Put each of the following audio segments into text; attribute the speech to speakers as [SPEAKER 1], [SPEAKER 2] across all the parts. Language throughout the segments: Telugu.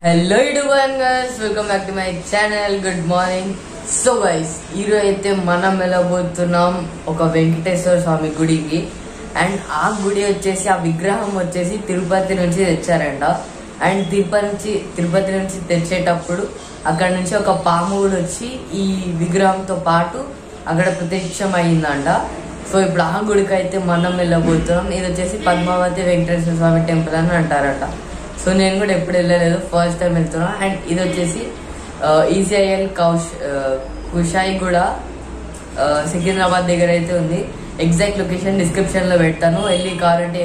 [SPEAKER 1] Hello YouTuber guys, welcome back to my channel. Good morning. So guys, ఈరోజు అయితే మనం వెళ్ళబోతున్నాం ఒక వెంకటేశ్వర స్వామి గుడికి. అండ్ ఆ గుడి వచ్చేసి, ఆ విగ్రహం వచ్చేసి తిరుపతి నుంచి తెచ్చారంట. అండ్ తిరుపతి నుంచి తెచ్చేటప్పుడు అక్కడ నుంచి ఒక పాము కూడా వచ్చి ఈ విగ్రహంతో పాటు అక్కడ ప్రత్యక్షం అయ్యిందంట. సో ఇప్పుడు ఆ గుడికి అయితే మనం వెళ్ళబోతున్నాం. ఇది వచ్చేసి పద్మావతి వెంకటేశ్వర స్వామి టెంపుల్ అని అంటారట. సో నేను కూడా ఎప్పుడు వెళ్ళలేదు, ఫస్ట్ టైం వెళ్తున్నా. అండ్ ఇది వచ్చేసి ఈసీఐఎల్ కుషాయిగూడ సికింద్రాబాద్ దగ్గర అయితే ఉంది. ఎగ్జాక్ట్ లొకేషన్ డిస్క్రిప్షన్ లో పెడతాను, వెళ్ళి కావాలంటే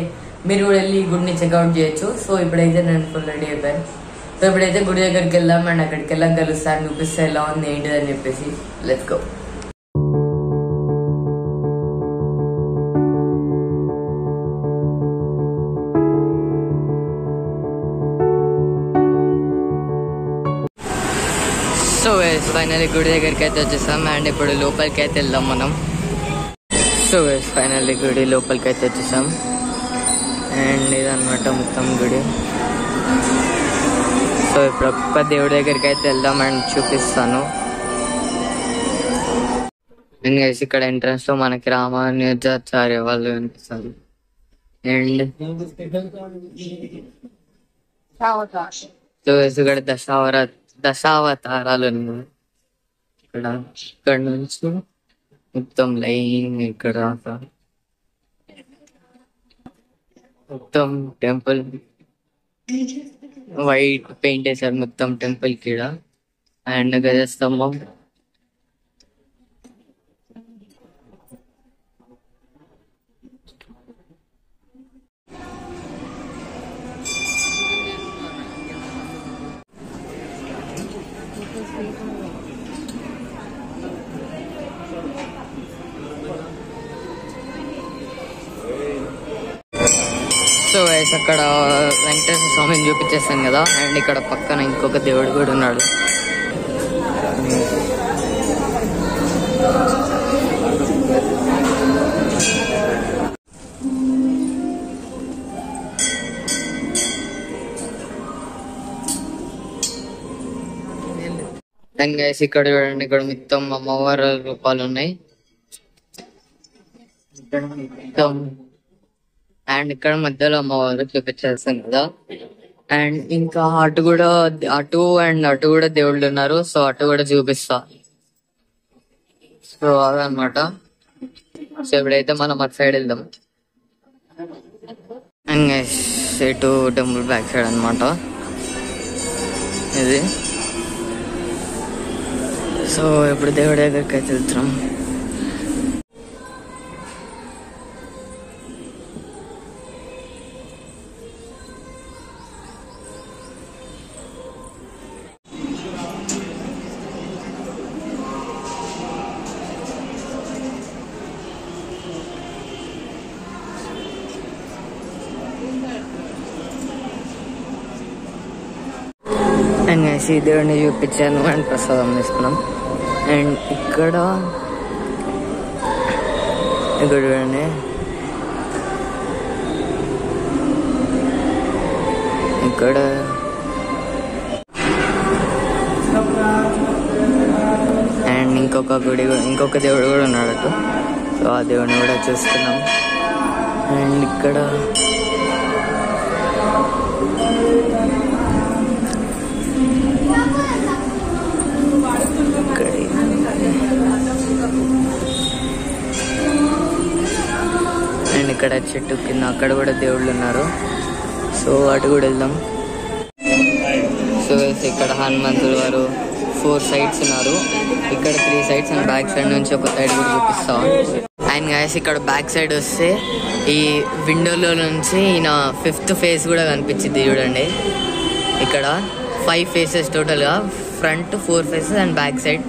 [SPEAKER 1] మీరు కూడా వెళ్ళి ఈ గుడిని చెక్అవుట్ చేయొచ్చు. సో ఇప్పుడైతే నేను ఫుల్ రెడీ అయిపోయాను. సో ఇప్పుడైతే గుడి దగ్గరికి వెళ్దాం. అండ్ అక్కడికి వెళ్ళాక కలుస్తాను, చూపిస్తే ఎలా ఉంది ఏంటిది అని చెప్పేసి. Let's go. సో ఫైనల్లీ గుడి దగ్గరికి అయితే వచ్చేసాం. అండ్ ఇప్పుడు లోపలికి అయితే వెళ్దాం మనం. సో ఫైనల్లీ గుడి లోపలికి అయితే వచ్చేసాం. అండ్ ఇదన్నమాట మొత్తం గుడి. సో ఇప్పుడు ఒక్క దేవుడి దగ్గరికి అయితే వెళ్దాం అండ్ చూపిస్తాను. ఇక్కడ ఎంట్రన్స్ లో మనకి రామానుజాచార్య వాళ్ళు కనిపిస్తారు. అండ్ సో ఇక్కడ దశావతారాలు ఉన్నాయి. ఇక్కడ నుంచి మొత్తం లైన్ ఇక్కడ మొత్తం టెంపుల్ వైట్ పెయింట్ వేసారు మొత్తం టెంపుల్ కిడ. అండ్ గజస్తంభం, సో గైస్ అక్కడ వెంకటేశ్వర స్వామిని చూపించేస్తాను కదా. అండ్ ఇక్కడ పక్కన ఇంకొక దేవుడు కూడా ఉన్నాడు. అండ్ గైస్ ఇక్కడ చూడండి, ఇక్కడ మొత్తం అమ్మవారి రూపాలు ఉన్నాయి. అండ్ ఇక్కడ మధ్యలో అమ్మవారు చూపించేస్తాం కదా. అండ్ ఇంకా అటు కూడా దేవుళ్ళు ఉన్నారు. సో అటు కూడా చూపిస్తా. సో అదనమాట. సో ఇప్పుడైతే మనం అటు సైడ్ వెళ్దాం. అండ్ ఇటు టెంపుల్ బ్యాక్ సైడ్ అనమాట ఇది. సో ఇప్పుడు దేవుడి దగ్గరికి అయితే వెళ్తున్నాం. అండ్ దేవుడిని చూపించాను అండ్ ప్రసాదం తీసుకున్నాం. అండ్ ఇక్కడ చూడండి, ఇక్కడ అండ్ ఇంకొక దేవుడు కూడా ఉన్నాడు. సో ఆ దేవుడిని కూడా చూస్తున్నాం. అండ్ ఇక్కడ అండ్ ఇక్కడ చెట్టు కింద అక్కడ కూడా దేవుళ్ళు ఉన్నారు. సో అటు కూడా వెళ్దాం. సో ఇక్కడ హనుమంతుడు వారు 4 సైడ్స్ ఉన్నారు. ఇక్కడ 3 సైడ్స్ అండ్ బ్యాక్ సైడ్ నుంచి ఒక సైడ్ కూడా చూపిస్తాం. అండ్ గైస్ ఇక్కడ బ్యాక్ సైడ్ వస్తే ఈ విండోలో నుంచి ఈయన 5th ఫేస్ కూడా కనిపించింది చూడండి. ఇక్కడ 5 ఫేసెస్ టోటల్గా, front 4 faces and back side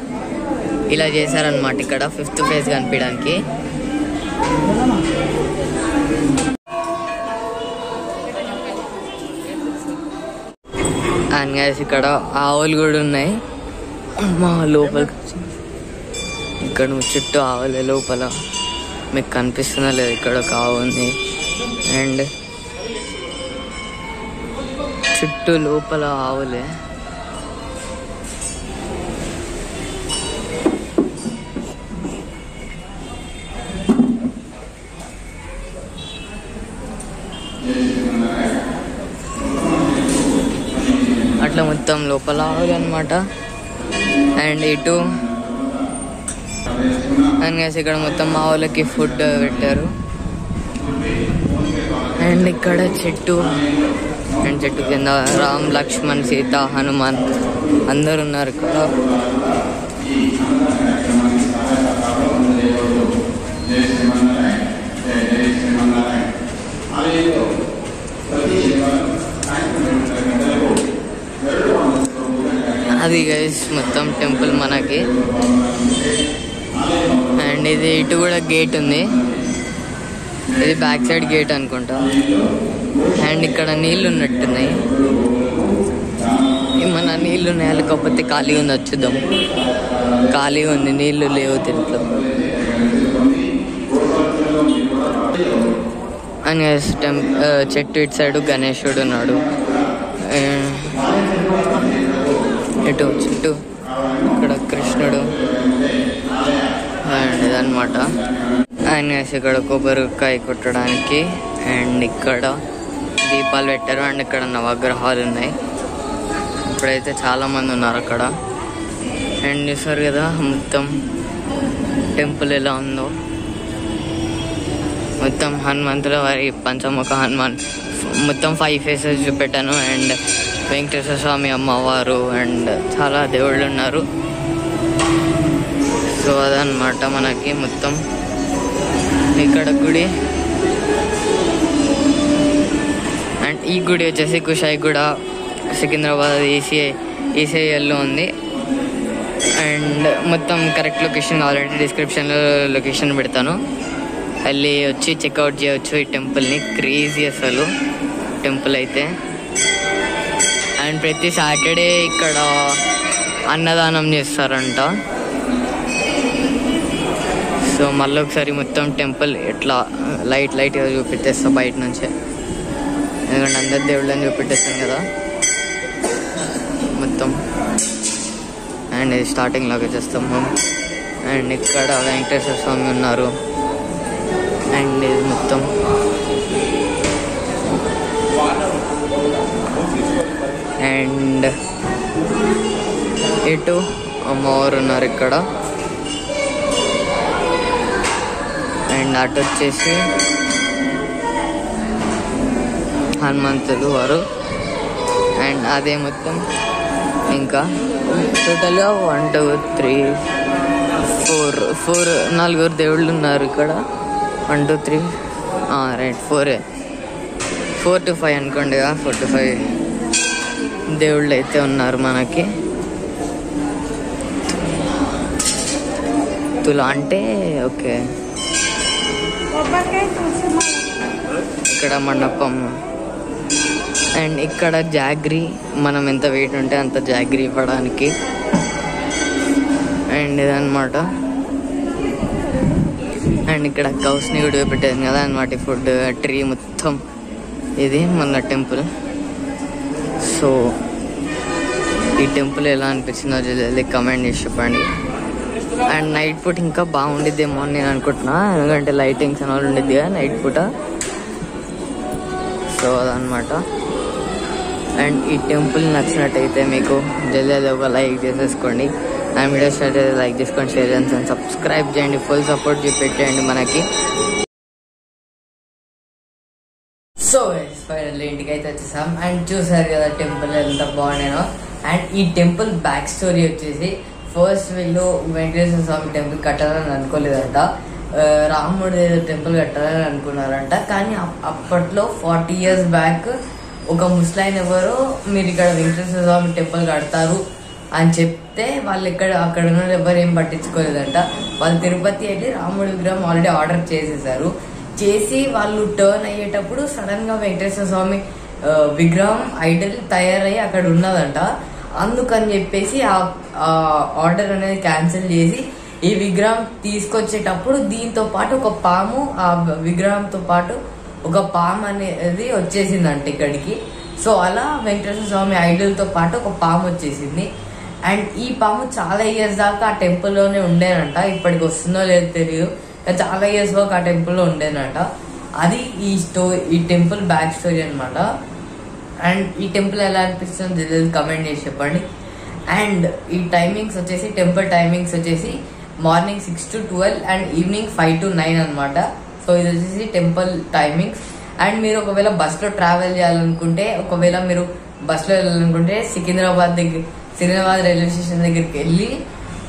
[SPEAKER 1] ఇలా చేశారనమాట. ఇక్కడ 5th ఫేస్ కనిపించడానికి. అండ్ గైస్ ఇక్కడ ఆవులు కూడా ఉన్నాయి. మా లోపలికి ఇక్కడ చుట్టూ ఆవులే లోపల. మీకు కనిపిస్తుందా లేదు, ఇక్కడ ఒక ఆవు ఉంది. అండ్ చుట్టూ లోపల ఆవులే. అట్లా మొత్తం లోపల ఆవులు అనమాట. అండ్ ఇటు అనేసి ఇక్కడ మొత్తం ఆవులకి ఫుడ్ పెట్టారు. అండ్ ఇక్కడ చెట్టు, అండ్ చెట్టు కింద రామ్, లక్ష్మణ్, సీత, హనుమాన్ అందరు ఉన్నారు ఇక్కడ. అది గైస్ మొత్తం టెంపుల్ మనకి. అండ్ ఇది ఇటు కూడా గేట్ ఉంది, ఇది బ్యాక్ సైడ్ గేట్ అనుకుంటా. అండ్ ఇక్కడ నీళ్ళు ఉన్నట్టున్నాయి, మన నీళ్ళు ఉన్నాయి, లేకపోతే ఖాళీ ఉంది, వచ్చుద్దాం. ఖాళీ ఉంది, నీళ్ళు లేవు దీంట్లో. అని చెట్టు ఇటు సైడు గణేశుడు ఉన్నాడు. ఇటు చెట్టు, ఇక్కడ కృష్ణుడు. అండ్ ఇదన్నమాట. ఆయన ఇక్కడ కొబ్బరికాయ కొట్టడానికి. అండ్ ఇక్కడ దీపాలు పెట్టారు. అండ్ ఇక్కడ నవగ్రహాలు ఉన్నాయి. ఇప్పుడైతే చాలా మంది ఉన్నారు అక్కడ. అండ్ చూసారు కదా మొత్తం టెంపుల్ ఎలా ఉందో. మొత్తం హనుమంతుల వారి పంచముఖ హనుమాన్, మొత్తం 5 ఫేసెస్ చూపెట్టాను. అండ్ వెంకటేశ్వర స్వామి, అమ్మవారు, అండ్ చాలా దేవుళ్ళు ఉన్నారు. సో అదనమాట మనకి మొత్తం ఇక్కడ గుడి. అండ్ ఈ గుడి వచ్చేసి కుషాయిగూడ, సికింద్రాబాద్ ఈసీఐఎల్లో ఉంది. అండ్ మొత్తం కరెక్ట్ లొకేషన్ కావాలంటే డిస్క్రిప్షన్లో లొకేషన్ పెడతాను, వెళ్ళి వచ్చి చెక్అవుట్ చేయవచ్చు ఈ టెంపుల్ని. క్రేజీ అసలు టెంపుల్ అయితే. అండ్ ప్రతి సాటర్డే ఇక్కడ అన్నదానం చేస్తారంట. సో మళ్ళీ ఒకసారి మొత్తం టెంపుల్ ఎట్లా లైట్గా చూపెట్టేస్తా బయట నుంచే, ఎందుకంటే అందరి దేవుళ్ళని చూపెట్టేస్తాను కదా మొత్తం. అండ్ ఇది స్టార్టింగ్ లాగా చేస్తాము. అండ్ ఇక్కడ వెంకటేశ్వర స్వామి ఉన్నారు. అండ్ ఇది మొత్తం అండ్ ఇటు అమ్మవారు ఉన్నారు ఇక్కడ. అండ్ అటు వచ్చేసి హనుమంతులు వారు. అండ్ అదే మొత్తం ఇంకా టోటల్గా 1 2 3 4 4 దేవుళ్ళు ఉన్నారు ఇక్కడ. 1 2 3 రైట్ 4 to 5 అనుకోండి. 4 to 5 దేవుళ్ళు అయితే ఉన్నారు మనకి. తులా అంటే ఓకే. ఇక్కడ మండపం. అండ్ ఇక్కడ జాగ్రీ, మనం ఎంత వెయిట్ ఉంటే అంత జాగ్రీ ఇవ్వడానికి. అండ్ ఇదన్నమాట. అండ్ ఇక్కడ కౌస్ని కూడా పెట్టేది కదా అన్నమాట, ఫుడ్ ట్రీ మొత్తం. ఇది మన టెంపుల్. సో ఈ టెంపుల్ ఎలా అనిపించిందో జల్దీ కమెంట్ చేసి చెప్పండి. అండ్ నైట్ పూట ఇంకా బాగుండిద్దేమో అని నేను అనుకుంటున్నా, ఎందుకంటే లైటింగ్స్ అని వాళ్ళు ఉండిద్ది కదా నైట్ పూట. సో అదనమాట. అండ్ ఈ టెంపుల్ నచ్చినట్టయితే మీకు జల్దీ ఒక లైక్ చేసేసుకోండి. నా వీడియోస్ అయితే లైక్ చేసుకోండి, షేర్ చేయండి, సబ్స్క్రైబ్ చేయండి, ఫుల్ సపోర్ట్ చూపెట్టండి మనకి. సో ఫైనల్లీ ఇంటికి అయితే వచ్చేసాం. అండ్ చూసారు కదా టెంపుల్ ఎంత బాగున్నానో. అండ్ ఈ టెంపుల్ బ్యాక్ స్టోరీ వచ్చేసి, ఫస్ట్ వీళ్ళు వెంకటేశ్వర స్వామి టెంపుల్ కట్టాలని అనుకోలేదంట, రాముడు ఏదో టెంపుల్ కట్టాలని అనుకున్నారంట. కానీ అప్పట్లో 40 years బ్యాక్ ఒక ముస్లైన్ ఎవరో మీరు ఇక్కడ వెంకటేశ్వర స్వామి టెంపుల్ కడతారు అని చెప్తే వాళ్ళు అక్కడ ఉన్న ఎవరు ఏం పట్టించుకోలేదంట. వాళ్ళు తిరుపతి వెళ్ళి రాముడి విగ్రహం ఆల్రెడీ ఆర్డర్ చేసేసారు. చేసి వాళ్ళు టర్న్ అయ్యేటప్పుడు సడన్ గా వెంకటేశ్వర స్వామి విగ్రహం ఐడల్ తయారయ్యి అక్కడ ఉన్నదంట. అందుకని చెప్పేసి ఆ ఆర్డర్ అనేది క్యాన్సిల్ చేసి ఈ విగ్రహం తీసుకొచ్చేటప్పుడు దీంతో పాటు ఒక పాము, ఆ విగ్రహంతో పాటు ఒక పాము అనేది వచ్చేసిందంట ఇక్కడికి. సో అలా వెంకటేశ్వర స్వామి ఐడల్తో పాటు ఒక పాము వచ్చేసింది. అండ్ ఈ పాము చాలా ఇయర్స్ దాకా ఆ టెంపుల్లోనే ఉండేనంట. ఇప్పటికి వస్తుందో లేదో తెలియదు, చాలా ఇయర్స్ వరకు ఆ టెంపుల్లో ఉండేనంట. అది ఈ టెంపుల్ బ్యాక్ స్టోరీ అనమాట. అండ్ ఈ టెంపుల్ ఎలా అనిపిస్తుందో తెలియదు, కమెంట్ చేసి చెప్పండి. అండ్ ఈ టైమింగ్స్ వచ్చేసి టెంపుల్ టైమింగ్స్ వచ్చేసి morning 6 to 12 and evening 5 to 9 అనమాట. సో ఇది వచ్చేసి టెంపుల్ టైమింగ్స్. అండ్ మీరు ఒకవేళ బస్లో ట్రావెల్ చేయాలనుకుంటే, ఒకవేళ మీరు బస్లో వెళ్ళాలనుకుంటే సికింద్రాబాద్ రైల్వే స్టేషన్ దగ్గరికి వెళ్ళి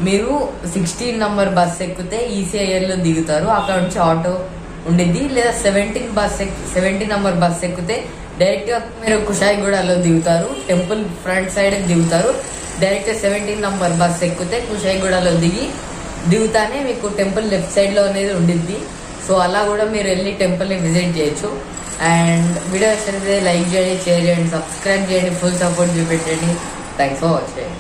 [SPEAKER 1] మీరు 16 నంబర్ బస్ ఎక్కితే ఈసీఐఎల్లో దిగుతారు. అక్కడ నుంచి ఆటో ఉండిద్ది. లేదా 17 నంబర్ బస్ ఎక్కితే డైరెక్ట్ గా మీరు కుషాయిగూడలో దిగుతారు. టెంపుల్ ఫ్రంట్ సైడ్ దిగుతారు. డైరెక్ట్ 17 నంబర్ బస్ ఎక్కితే కుషాయిగూడలో దిగుతానే మీకు టెంపుల్ లెఫ్ట్ సైడ్ లో అనేది ఉండిద్ది. సో అలా కూడా మీరు వెళ్ళి టెంపుల్ ని విజిట్ చేయొచ్చు. అండ్ వీడియో నచ్చితే లైక్ చేయండి, షేర్ చేయండి, సబ్స్క్రైబ్ చేయండి, ఫుల్ సపోర్ట్ చూపెట్టండి. Thanks for watching.